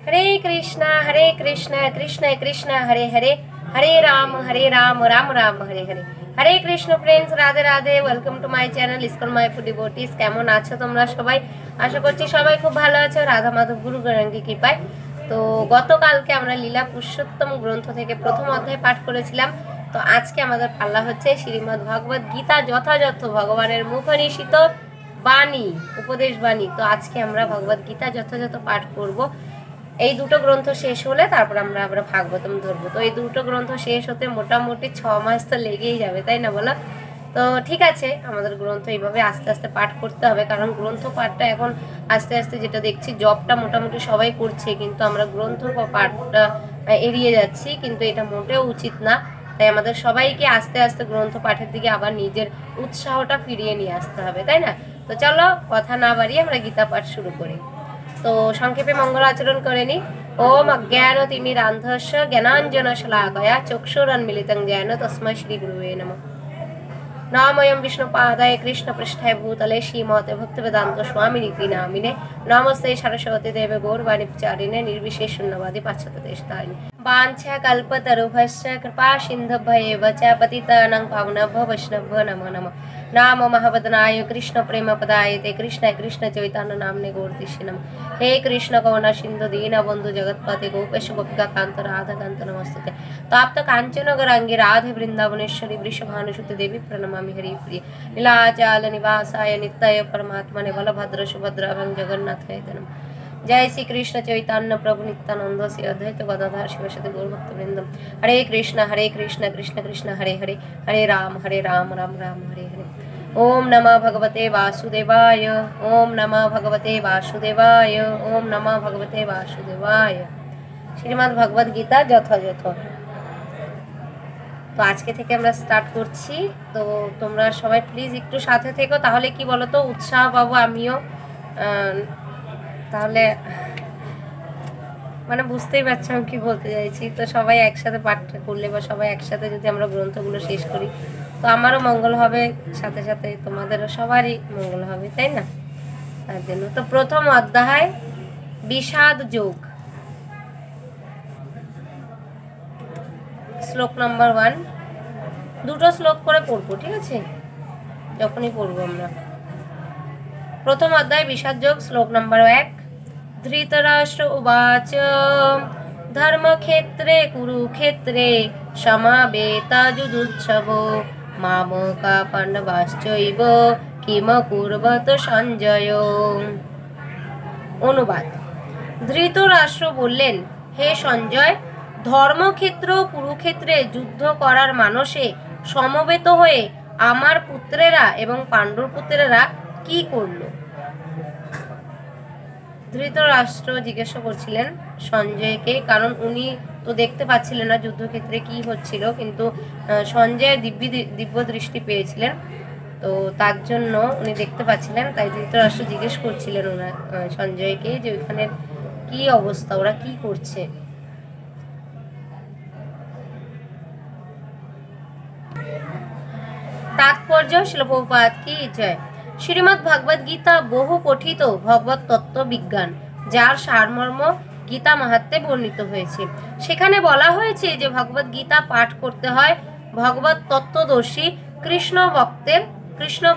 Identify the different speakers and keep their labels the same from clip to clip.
Speaker 1: Hare Krishna Krishna Krishna Hare Hare, Hare Ram Ram Ram Hare Hare. Hare Krishna friends, Radhe Radhe, welcome to my channel ISKCON Mayapur devotees. केमन आछो तोमरा सबाई? आशा करछि सबाई खूब भालो आछो राधा माधव गुरु गौरांगी कृपाय। तो गतकालके आमरा लीला पुरुषोत्तम ग्रंथ थेके प्रथम अध्याय पाठ करेছিলাম। तो आजके आमादेर पाल्ला हच्छे श्रीमद् भगवद गीता यथायथ भगवानेर मुखनिसृत बाणी, उपदेश बाणी। तो आजके आमरा भगवद गीता यथायथ पाठ करब। এই দুটো গ্রন্থ শেষ হলে তারপর আমরা ভাগবতম ধরবো। তো এই দুটো গ্রন্থ শেষ হতে মোটামুটি 6 মাস তো লেগেই যাবে, তাই না বলো? তো ঠিক আছে, আমাদের গ্রন্থ এইভাবে আস্তে আস্তে পাঠ করতে হবে, কারণ গ্রন্থ পাঠটা এখন আস্তে আস্তে যেটা দেখছি জবটা মোটামুটি সবাই করছে, কিন্তু আমরা গ্রন্থ পাঠটা এড়িয়ে যাচ্ছি, কিন্তু এটা মোটেও উচিত না। তাই আমাদের সবাইকে আস্তে আস্তে গ্রন্থ পাঠের দিকে আবার নিজের উৎসাহটা ফিরিয়ে নিয়ে আসতে হবে, তাই না? তো চলো কথা না বাড়িয়ে আমরা গীতা পাঠ শুরু করি। तो संक्षेपे मंगल आचरण करेनी। ओम अज्ञानतिमिरान्धस्य ज्ञानाञ्जनशलाकया चक्षुरुन्मीलितं येन तस्मै श्रीगुरुवे नमः। नामयं विष्णुपादाय कृष्णपृष्ठाय भूतले श्रीमते भक्तिवेदान्त स्वामिनिति नामिने। नमस्ते सरस्वती देवे गौरवाणी प्रचारिणे निर्विशेष शून्यवादी पाश्चात्यदेशतारिणे। वाञ्छाकल्पतरुभ्यश्च कृपा सिन्धुभ्येव च पतितानां पावनेभ्यो वैष्णवेभ्यो नमो नमः। नामो महावदनाय कृष्ण प्रेमपदाय ते कृष्ण कृष्ण चैतन्य नाम्ने गौरतिष्ठे नमः। हे कृष्ण करुणा सिन्धु दीनबन्धु जगत्पते गोपेश गोपिका कान्त राधा कान्त नमस्ते। ताप्त काञ्चन गौराङ्गी राधे वृन्दावनेश्वरी वृषभानुसुते देवी प्रणमामि हरिप्रिये। नीलाचल निवासाय नित्याय परमात्मने बलभद्र सुभद्र एवं जगन्नाथाय नमः। जय श्री कृष्ण चैतन्य प्रभु नित्यानंद श्री अद्वैत गदाधर शिवसदि गौरभक्तवृंदम। हरे कृष्ण कृष्ण कृष्ण हरे हरे, हरे राम राम राम हरे हरे। ओम नमः भगवते वासुदेवाय, ओम नमः भगवते वासुदेवाय, ओम नमः भगवते वासुदेवाय। श्रीमद् भगवद गीता যথাযথ। তো আজকে থেকে আমরা স্টার্ট করছি। তো তোমরা সবাই প্লিজ একটু সাথে থেকো, তাহলে কি বলো তো উৎসাহ পাবো আমিও। তাহলে মানে বুঝতেই পারছো আমি কি বলতে চাইছি। তো সবাই একসাথে পাঠ করলে বা সবাই একসাথে যদি আমরা গ্রন্থগুলো শেষ করি তো আমারও মঙ্গল হবে, সাথে সাথে তোমাদেরও সবারই মঙ্গল হবে, তাই না? তার জন্য তো প্রথম অধ্যায় বিষাদ যোগ, শ্লোক নম্বর 1। দুটো শ্লোক করে পড়বো, ঠিক আছে? যখনই পড়বো আমরা। প্রথম অধ্যায় বিষাদ যোগ, শ্লোক নম্বর 1। धृतराष्ट्र उवाच धर्मक्षेत्रे कुरुक्षेत्रे समावेताजुजुत्सवो मामका पाण्डवाश्चैव किमकुर्वत সঞ্জয়। অনুবাদ। ধৃতরাষ্ট্র বললেন, হে সঞ্জয়, ধর্মক্ষেত্র কুরুক্ষেত্রে যুদ্ধ করার মানসে সমবেত হয়ে আমার পুত্রেরা এবং পাণ্ডুর পুত্রেরা কি করলো? ধৃতরাষ্ট্র জিজ্ঞাসা করছিলেন সঞ্জয়কে, কারণ উনি তো দেখতে পাচ্ছিলেন না যুদ্ধক্ষেত্রে কি হচ্ছিল, কিন্তু সঞ্জয় দিব্য দৃষ্টি পেয়েছিলেন, তো তার জন্য উনি দেখতে পাচ্ছিলেন। তাই ধৃতরাষ্ট্র জিজ্ঞেস করছিলেন সঞ্জয়কে যে ওইখানে কি অবস্থা, ওরা কি করছে। তাৎপর্য শিল প্রভুপাদ কি জয়। শ্রীমদ্ ভগবদ গীতা বহু পঠিত ভগবত তত্ত্ব বিজ্ঞান, যার সারমর্ম গীতা মাহাত্ম্যে বর্ণিত হয়েছে। সেখানে বলা হয়েছে যে ভগবদ গীতা পাঠ করতে হয় ভগবত তত্ত্বদর্শী কৃষ্ণ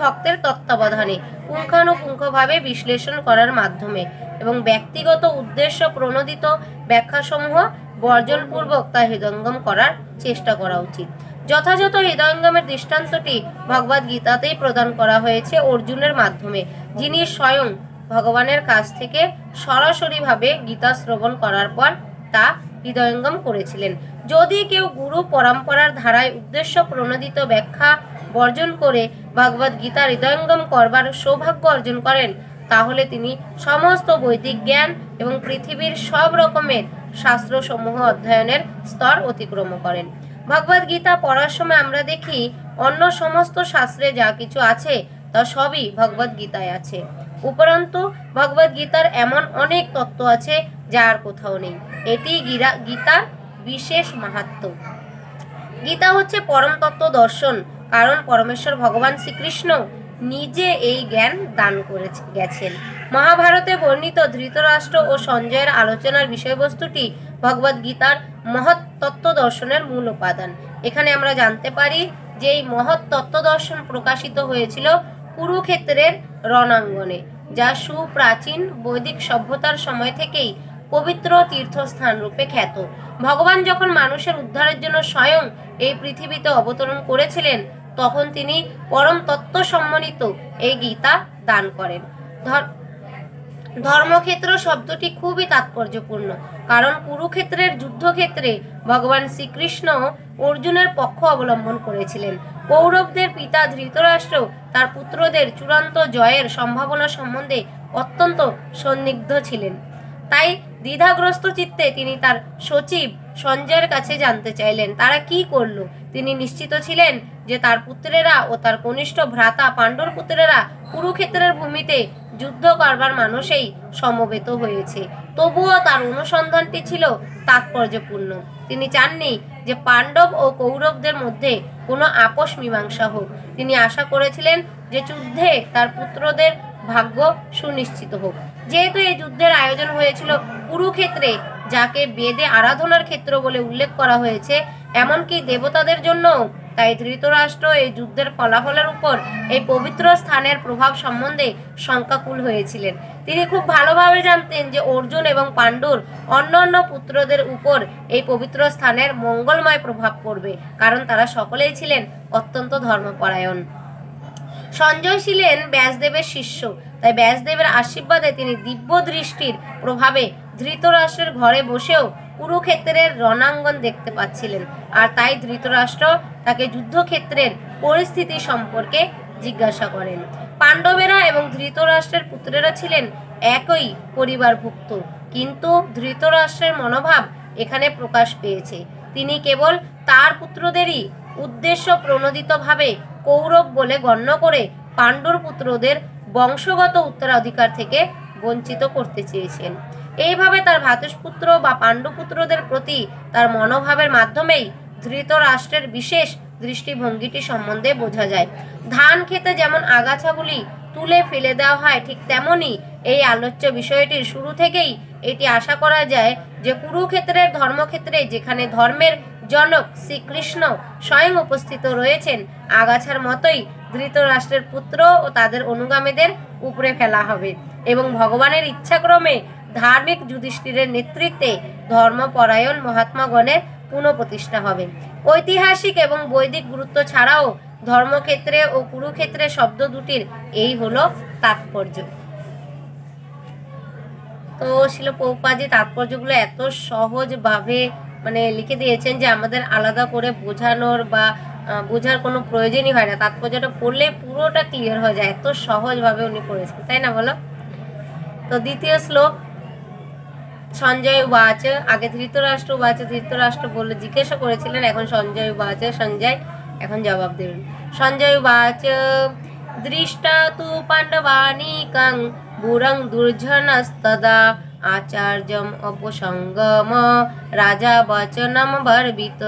Speaker 1: ভক্তের তত্ত্বাবধানে, পুঙ্খানুপুঙ্খভাবে বিশ্লেষণ করার মাধ্যমে এবং ব্যক্তিগত উদ্দেশ্য প্রণোদিত ব্যাখ্যাসমূহ বর্জনপূর্বক তা হৃদয়ঙ্গম করার চেষ্টা করা উচিত। যথাযথ হৃদয়ঙ্গমের দৃষ্টান্তটি ভগবদ গীতাতেই প্রদান করা হয়েছে অর্জুনের মাধ্যমে, যিনি স্বয়ং ভগবানের কাছ থেকে সরাসরিভাবে গীতা শ্রবণ করার পর তা হৃদয়ঙ্গম করেছিলেন। যদি কেউ গুরু পরম্পরার ধারায় উদ্দেশ্য প্রণোদিত ব্যাখ্যা বর্জন করে ভগবদ গীতা হৃদয়ঙ্গম করবার সৌভাগ্য অর্জন করেন, তাহলে তিনি সমস্ত বৈদিক জ্ঞান এবং পৃথিবীর সব রকমের শাস্ত্রসমূহ অধ্যয়নের স্তর অতিক্রম করেন। ভগবদ গীতা পড়ার সময় আমরা দেখি অন্য সমস্ত শাস্ত্রে যা কিছু আছে তা সবই ভগবদ গীতায় আছে। উপরন্তু ভগবদ গীতার এমন অনেক তত্ত্ব আছে যা আর কোথাও নেই। এটি গীতার বিশেষ মাহাত্ম্য। গীতা হচ্ছে পরম তত্ত্ব দর্শন, কারণ পরমেশ্বর ভগবান শ্রীকৃষ্ণ নিজে এই জ্ঞান দান করে গেছেন। মহাভারতে বর্ণিত ধৃতরাষ্ট্র ও সঞ্জয়ের আলোচনার বিষয়বস্তুটি ভগবদ গীতার মহৎ তত্ত্ব দর্শনের মূল উপাদান। এখানে আমরা জানতে পারি যে এই মহৎ তত্ত্ব দর্শন প্রকাশিত হয়েছিল কুরুক্ষেত্রের রণাঙ্গনে, যা সুপ্রাচীন বৈদিক সভ্যতার সময় থেকেই পবিত্র তীর্থস্থান রূপে খ্যাত। ভগবান যখন মানুষের উদ্ধারের জন্য স্বয়ং এই পৃথিবীতে অবতরণ করেছিলেন, তখন তিনি পরম তত্ত্ব সম্বলিত এই গীতা দান করেন। ধর্মক্ষেত্র শব্দটি খুবই তাৎপর্যপূর্ণ, কারণ কুরুক্ষেত্রের যুদ্ধক্ষেত্রে ভগবান শ্রীকৃষ্ণ অর্জুনের পক্ষ অবলম্বন করেছিলেন। কৌরবদের পিতা ধৃতরাষ্ট্র তার পুত্রদের চূড়ান্ত জয়ের সম্ভাবনা সম্বন্ধে অত্যন্ত সন্দিগ্ধ ছিলেন। তাই দ্বিধাগ্রস্ত চিত্তে তিনি তার সচিব সঞ্জয়ের কাছে জানতে চাইলেন তারা কি করল। তিনি নিশ্চিত ছিলেন যে তার পুত্রেরা ও তার কনিষ্ঠ ভ্রাতা পাণ্ডুর পুত্রেরা কুরুক্ষেত্রের ভূমিতে যুদ্ধ করবার মানুষেই সমবেত হয়েছে। তবুও তার অনুসন্ধানটি ছিল তাৎপর্যপূর্ণ। তিনি চাননি যে পাণ্ডব ও কৌরবদের মধ্যে কোনো আপোষ মীমাংসা হোক। তিনি আশা করেছিলেন যে যুদ্ধে তার পুত্রদের ভাগ্য সুনিশ্চিত হোক। যেহেতু এই যুদ্ধের আয়োজন হয়েছিল কুরুক্ষেত্রে, যাকে বেদে আরাধনার ক্ষেত্র বলে উল্লেখ করা হয়েছে, এমনকি দেবতাদের জন্য, তাই ধৃতরাষ্ট্র এই যুদ্ধের ফলাফলের উপর এই পবিত্র স্থানের প্রভাব সম্বন্ধে শঙ্কাকুল হয়েছিলেন। তিনি খুব ভালোভাবে জানতেন যে অর্জুন এবং পাণ্ডুর অন্যান্য পুত্রদের উপর এই পবিত্র স্থানের মঙ্গলময় প্রভাব পড়বে, কারণ তারা সকলেই ছিলেন অত্যন্ত ধর্মপরায়ণ। সঞ্জয় ছিলেন ব্যাসদেবের শিষ্য, তাই ব্যাসদেবের আশীর্বাদে তিনি দিব্য দৃষ্টির প্রভাবে ধৃতরাষ্ট্রের ঘরে বসেও কুরুক্ষেত্রের রণাঙ্গন দেখতে পাচ্ছিলেন। আর তাই ধৃতরাষ্ট্র তাকে যুদ্ধক্ষেত্রের পরিস্থিতি সম্পর্কে জিজ্ঞাসা করেন। পাণ্ডবেরা এবং ধৃতরাষ্ট্রের পুত্রেরা ছিলেন একই পরিবারভুক্ত, কিন্তু ধৃতরাষ্ট্রের মনোভাব এখানে প্রকাশ পেয়েছে। তিনি কেবল তার পুত্রদেরই উদ্দেশ্য প্রণোদিতভাবে কৌরব বলে গণ্য করে পাণ্ডুর পুত্রদের বংশগত উত্তরাধিকার থেকে বঞ্চিত করতে চেয়েছেন। এইভাবে তার ভ্রাতুষ্পুত্র বা পাণ্ডুপুত্রদের প্রতি তার মনোভাবের মাধ্যমেই ধৃতরাষ্ট্রের বিশেষ দৃষ্টিভঙ্গিটি সম্বন্ধে বোঝা যায়। ধান খেতে যেমন আগাছাগুলি তুলে ফেলে দেওয়া হয়, ঠিক তেমনি এই আলোচ্য বিষয়টির শুরু থেকেই এটি আশা করা যায় যে কুরুক্ষেত্রের ধর্মক্ষেত্রে, যেখানে ধর্মের জনক শ্রীকৃষ্ণ স্বয়ং উপস্থিত রয়েছেন, আগাছার মতোই ধৃতরাষ্ট্রের পুত্র ও তাদের অনুগামীদের উপরে ফেলা হবে এবং ভগবানের ইচ্ছাক্রমে ধার্মিক যুধিষ্ঠিরের নেতৃত্বে ধর্মপরায়ণ মহাত্মাগণের পুনঃপ্রতিষ্ঠা হবে। ঐতিহাসিক এবং বৈদিক গুরুত্ব ছাড়াও ধর্মক্ষেত্রে ও কুরুক্ষেত্রে শব্দ দুটির এই হলো তাৎপর্য। তো শিল প্রভুপাদজি তাৎপর্যগুলো এত সহজভাবে লিখে দিয়েছেন যে আমাদের আলাদা করে বোঝানোর বা বোঝার কোনো প্রয়োজনই হয় না। তাৎপর্যটা পড়লে পুরোটা ক্লিয়ার হয়ে যায়, এত সহজভাবে উনি পড়েছেন, তাই না বলো? তো দ্বিতীয় শ্লোক, সঞ্জয় উবাচ, আগে ধৃতরাষ্ট্র উবাচ, ধৃতরাষ্ট্র বলে জিজ্ঞাসা করেছিলেন, এখন সঞ্জয় উবাচ, সঞ্জয় এখন জবাব দেবেন। সঞ্জয় উবাচ, দৃষ্টা তু পাণ্ডবানিকং বুরং দুর্জনস্তদা আচার্যম অপসঙ্গম রাজা বচনম বর্বিত।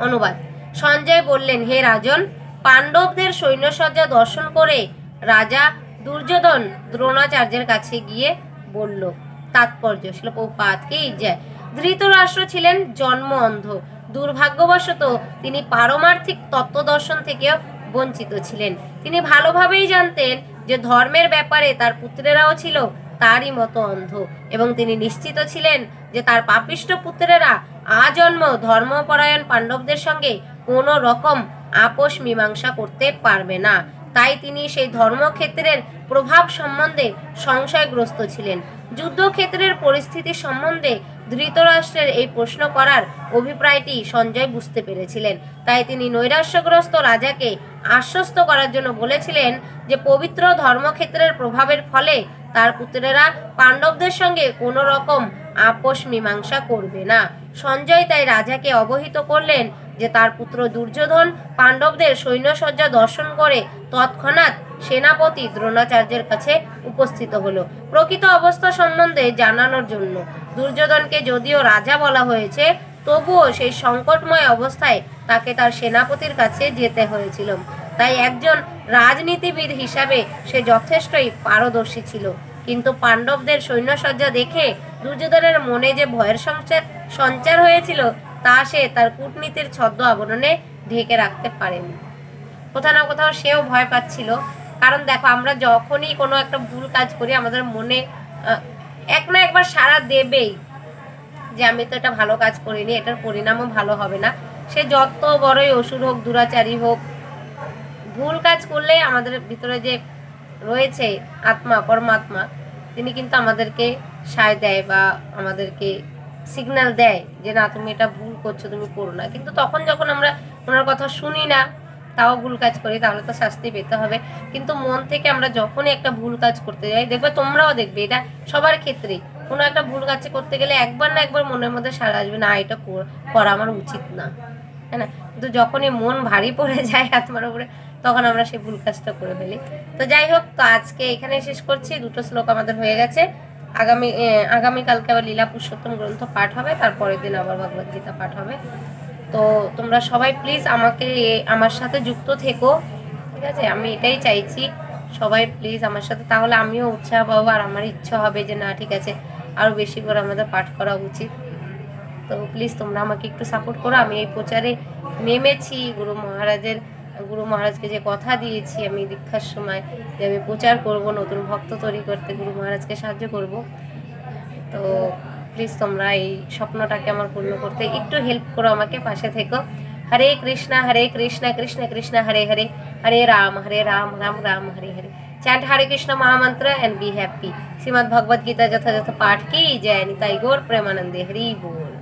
Speaker 1: অনুবাদ, সঞ্জয় বললেন, হে রাজন, পাণ্ডবদের সৈন্যসজ্জা দর্শন করে রাজা দুর্যোধন দ্রোণাচার্যের কাছে গিয়ে বলল। তাৎপর্য, শিল প্রভুপাদকে জয়। ধৃতরাষ্ট্র ছিলেন জন্ম অন্ধ। দুর্ভাগ্যবশত তিনি পারমার্থিক তত্ত্বদর্শন থেকেও বঞ্চিত ছিলেন। তিনি ভালোভাবেই জানতেন যে ধর্মের ব্যাপারে তার পুত্রেরাও ছিল তারই মতো অন্ধ, এবং তিনি নিশ্চিত ছিলেন যে তার পাপিষ্ঠ পুত্রেরা আজন্ম ধর্মপরায়ণ পাণ্ডবদের সঙ্গে কোনো রকম আপোষ মীমাংসা করতে পারবে না। তাই তিনি সেই ধর্মক্ষেত্রের প্রভাব সম্বন্ধে সংশয়গ্রস্ত ছিলেন। যুদ্ধক্ষেত্রের পরিস্থিতি সম্বন্ধে ধৃতরাষ্ট্রের এই প্রশ্ন করার অভিপ্রায়টি সঞ্জয় বুঝতে পেরেছিলেন। তাই তিনি নৈরাশ্যগ্রস্ত রাজাকে আশ্বস্ত করার জন্য বলেছিলেন যে পবিত্র ধর্মক্ষেত্রের প্রভাবের ফলে তার পুত্রেরা পাণ্ডবদের সঙ্গে কোনো রকম আপোষ মীমাংসা করবে না। সঞ্জয় তাই রাজাকে অবহিত করলেন যে তার পুত্র দুর্যোধন পাণ্ডবদের সৈন্যসজ্জা দর্শন করে তৎক্ষণাৎ সেনাপতি দ্রোণাচার্যের কাছে উপস্থিত হলো প্রকৃত অবস্থা সম্বন্ধে জানানোর জন্য। দুর্যোধনকে যদিও রাজা বলা হয়েছে, তবুও সেই সংকটময় অবস্থায় তাকে তার সেনাপতির কাছে যেতে হয়েছিল। তাই একজন রাজনীতিবিদ হিসাবে সে যথেষ্টই পারদর্শী ছিল। কিন্তু পাণ্ডবদের সৈন্যসজ্জা দেখে দুর্যোধনের মনে যে ভয়ের সঞ্চার হয়েছিল তা সে তার কূটনীতির ছদ্ম আবরণে ঢেকে রাখতে পারেনি। কোথাও না কোথাও সেও ভয় পাচ্ছিল। কারণ দেখো, আমরা যখনই কোনো একটা ভুল কাজ করি আমাদের মনে এক না একবার সাড়া দেবেই যে আমি তো এটা ভালো কাজ করিনি, এটার পরিণামও ভালো হবে না। সে যত বড়ই অসুর হোক, দুরাচারী হোক, ভুল কাজ করলে আমাদের ভিতরে যে রয়েছে আত্মা, পরমাত্মা, তিনি কিন্তু আমাদেরকে সায় দেয় বা আমাদেরকে সিগন্যাল দেয় যে না, তুমি এটা ভুল করছো, তুমি করো না। কিন্তু তখন যখন আমরা ওনার কথা শুনি না, তাও ভুল কাজ করি, তাহলে তো শাস্তি পেতে হবে। কিন্তু মন থেকে আমরা যখনই একটা ভুল কাজ করতে যাই, দেখবে তোমরাও দেখবে এটা সবার ক্ষেত্রেই, কোনো একটা ভুল কাজ করতে গেলে একবার না একবার মনের মধ্যে সাড়া আসবে, না এটা করা আমার উচিত না, হ্যাঁ না। কিন্তু যখনই মন ভারী পড়ে যায় আত্মার উপরে, তখন আমরা সেই ভুল কাজটা করে ফেলি। তো যাই হোক, তো আজকে এখানে শেষ করছি। 2টো শ্লোক আমাদের হয়ে গেছে। আগামীকালকে আবার লীলা পুরুষোত্তম গ্রন্থ পাঠ হবে, তারপরের দিন আবার ভগবদ গীতা পাঠ হবে। তো তোমরা সবাই প্লিজ আমার সাথে যুক্ত থেকো, ঠিক আছে? আমি এটাই চাইছি, সবাই প্লিজ আমার সাথে, তাহলে আমিও উৎসাহ পাবো আর আমার ইচ্ছা হবে যে না ঠিক আছে, আরও বেশি করে আমাদের পাঠ করা উচিত। তো প্লিজ তোমরা আমাকে একটু সাপোর্ট করো। আমি এই প্রচারে নেমেছি, গুরু মহারাজকে যে কথা দিয়েছি আমি দীক্ষার সময় যে আমি প্রচার করব, নতুন ভক্ত তৈরি করতে গুরু মহারাজকে সাহায্য করব। তো প্লিজ তোমরা এই স্বপ্নটাকে আমার পূর্ণ করতে একটু হেল্প করো, আমাকে পাশে থেকো। হরে কৃষ্ণ কৃষ্ণ কৃষ্ণ হরে হরে, হরে রাম রাম রাম হরে হরে। চ্যান্ট হরে কৃষ্ণ মহামন্ত্র এন্ড বি হ্যাপি। শ্রীমদ্ ভগবদ গীতা যথাযথ পাঠ কি জয়। নিতাই গৌর প্রেমানন্দে। হরি बोल।